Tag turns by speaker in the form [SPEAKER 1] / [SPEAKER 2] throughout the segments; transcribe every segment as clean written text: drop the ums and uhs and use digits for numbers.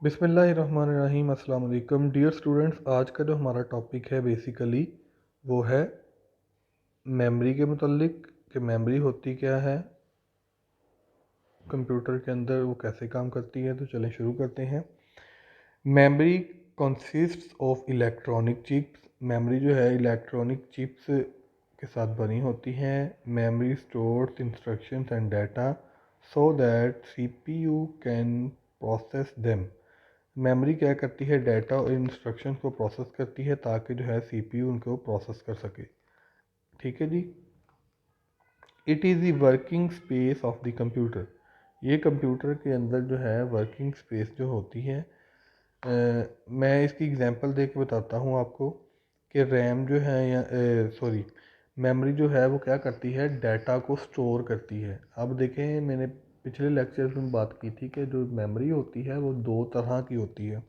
[SPEAKER 1] बिस्मिल्लाहिर्रहमानिर्रहीम। अस्सलाम वालेकुम डियर स्टूडेंट्स। आज का जो हमारा टॉपिक है बेसिकली वो है मेमोरी के मुतल्लिक कि मेमोरी होती क्या है कंप्यूटर के अंदर, वो कैसे काम करती है। तो चलें शुरू करते हैं। Memory consists of electronic chips. Memory जो है इलेक्ट्रॉनिक चिप्स के साथ बनी होती हैं। Memory stores instructions and data so that CPU can process them. Memory क्या करती है, डाटा और इंस्ट्रक्शंस को प्रोसेस करती है ताकि जो है सीपीयू उनको प्रोसेस कर सके। ठीक है जी। It is the working space of the computer. ये कंप्यूटर के अंदर जो है वर्किंग स्पेस जो होती है, मैं इसकी एग्जांपल दे के बताता हूँ आपको कि रैम जो है या सॉरी मेमोरी जो है वो क्या करती है, डाटा को स्टोर करती है। अब देखें, मैंने पिछले लेक्चर में बात की थी कि जो मेमोरी होती है वो दो तरह की होती है।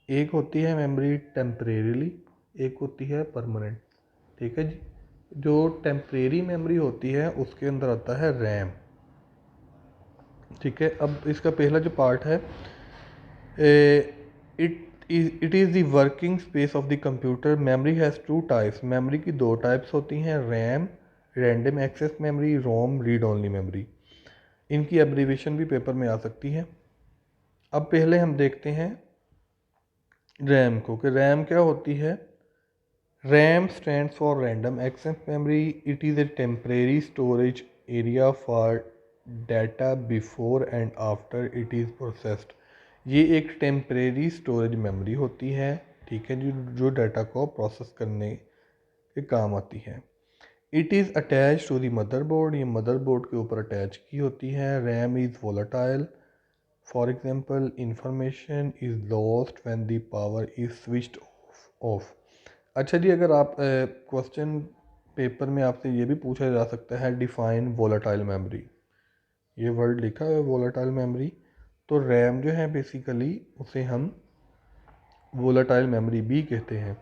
[SPEAKER 1] एक होती है मेमोरी टेम्परेरीली, एक होती है परमानेंट। ठीक है जी। जो टेम्परेरी मेमोरी होती है उसके अंदर आता है रैम। ठीक है। अब इसका पहला जो पार्ट है, it is the working space of the computer. Memory has two types. Memory की दो टाइप्स होती हैं, रैम रैंडम एक्सेस मेमोरी, रोम रीड ओनली मेमोरी। इनकी एब्रीविएशन भी पेपर में आ सकती है। अब पहले हम देखते हैं रैम को कि रैम क्या होती है। RAM stands for Random Access Memory. It is a temporary storage area for data before and after it is processed. ये एक टेम्परेरी स्टोरेज मेमोरी होती है। ठीक है, जो डाटा को प्रोसेस करने के काम आती है। It is attach to the motherboard. ये मदरबोर्ड के ऊपर अटैच की होती है। RAM is volatile. For example, information is lost when the power is switched off. अच्छा जी, अगर आप क्वेश्चन पेपर में आपसे ये भी पूछा जा सकता है डिफाइन वोलाटाइल मेमोरी, ये वर्ड लिखा है वोलाटाइल मेमोरी, तो रैम जो है बेसिकली उसे हम वोलाटाइल मेमोरी भी कहते हैं।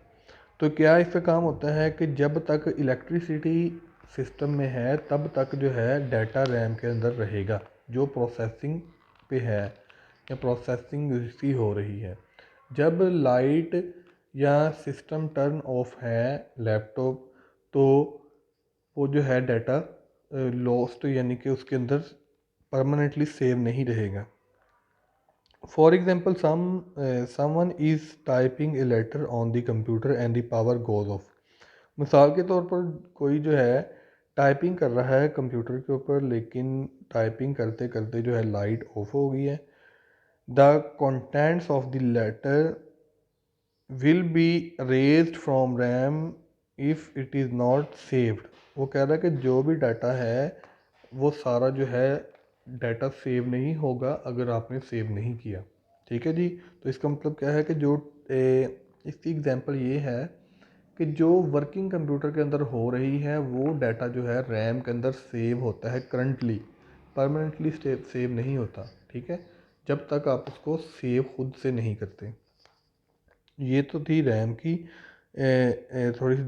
[SPEAKER 1] तो क्या इसका काम होता है कि जब तक इलेक्ट्रिसिटी सिस्टम में है तब तक जो है डाटा रैम के अंदर रहेगा जो प्रोसेसिंग पे है या प्रोसेसिंग इसकी हो रही है। जब लाइट या सिस्टम टर्न ऑफ है लैपटॉप, तो वो जो है डाटा लॉस्ट यानी कि उसके अंदर परमानेंटली सेव नहीं रहेगा। For example, someone is typing a later on the computer and the power goes off. मिसाल के तौर पर कोई जो है टाइपिंग कर रहा है कंप्यूटर के ऊपर, लेकिन टाइपिंग करते करते जो है लाइट ऑफ हो गई है। The contents of the letter will be erased from RAM if it is not saved. वो कह रहा है कि जो भी डाटा है वो सारा जो है डाटा सेव नहीं होगा अगर आपने सेव नहीं किया। ठीक है जी। तो इसका मतलब क्या है कि जो इसकी एग्जांपल ये है कि जो वर्किंग कंप्यूटर के अंदर हो रही है वो डाटा जो है रैम के अंदर सेव होता है करंटली, परमानेंटली सेव नहीं होता। ठीक है, जब तक आप उसको सेव खुद से नहीं करते। ये तो थी रैम की थोड़ी सी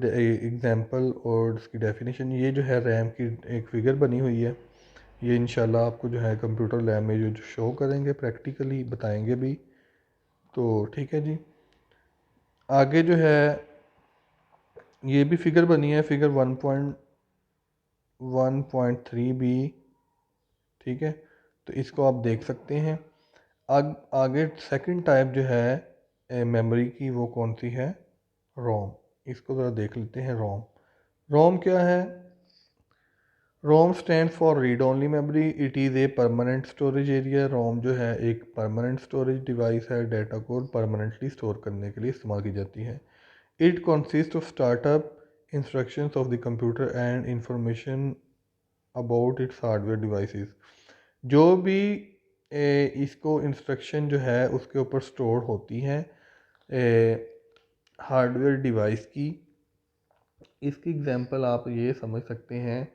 [SPEAKER 1] एग्जांपल और इसकी डेफिनेशन। ये जो है रैम की एक फिगर बनी हुई है, ये इंशाल्लाह आपको जो है कंप्यूटर लैब में जो शो करेंगे, प्रैक्टिकली बताएंगे भी। तो ठीक है जी। आगे जो है ये भी फिगर बनी है, फिगर 1.1.3 बी। ठीक है, तो इसको आप देख सकते हैं। आगे सेकंड टाइप जो है मेमोरी की, वो कौन सी है, रोम। इसको ज़रा देख लेते हैं। रोम रोम क्या है। ROM stand for read only memory. It is a permanent storage area. ROM जो है एक परमानेंट स्टोरेज डिवाइस है, डाटा को परमानेंटली स्टोर करने के लिए इस्तेमाल की जाती है। It consist of startup instructions of the computer and information about its hardware devices. जो भी इसको इंस्ट्रक्शन जो है उसके ऊपर स्टोर होती हैं हार्डवेयर डिवाइस की। इसकी एग्जांपल आप ये समझ सकते हैं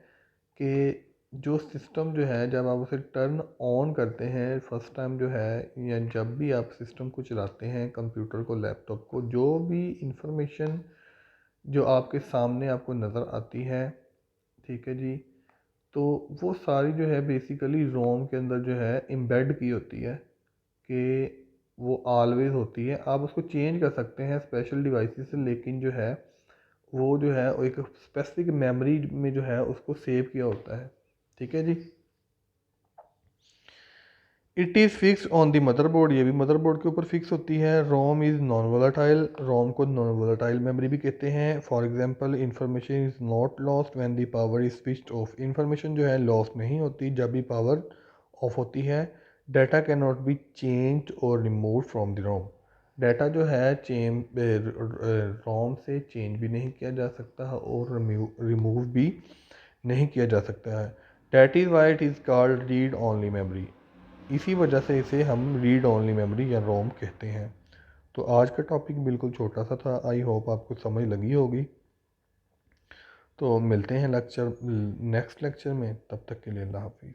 [SPEAKER 1] कि जो सिस्टम जो है जब आप उसे टर्न ऑन करते हैं फर्स्ट टाइम जो है, या जब भी आप सिस्टम को चलाते हैं, कंप्यूटर को, लैपटॉप को, जो भी इंफॉर्मेशन जो आपके सामने आपको नज़र आती है, ठीक है जी, तो वो सारी जो है बेसिकली रोम के अंदर जो है एम्बेड की होती है कि वो ऑलवेज होती है। आप उसको चेंज कर सकते हैं स्पेशल डिवाइसेस से, लेकिन जो है वो जो है वो एक स्पेसिफिक मेमोरी में जो है उसको सेव किया होता है। ठीक है जी। It is fix on the motherboard, ये भी मदरबोर्ड के ऊपर फिक्स होती है। ROM is non volatile, ROM को नॉन वोलाटाइल मेमोरी भी कहते हैं। For example information is not lost when the power is switched off, information जो है लॉस्ट नहीं होती जब भी पावर ऑफ होती है। Data can not be change और remove from the ROM, data जो है रोम से चेंज भी नहीं किया जा सकता और रिमूव भी नहीं किया जा सकता है। That is why it is called read only memory, इसी वजह से इसे हम रीड ओनली मेमोरी या रोम कहते हैं। तो आज का टॉपिक बिल्कुल छोटा सा था, आई होप आपको समझ लगी होगी। तो मिलते हैं नेक्स्ट लेक्चर में, तब तक के लिए अल्लाह हाफिज़।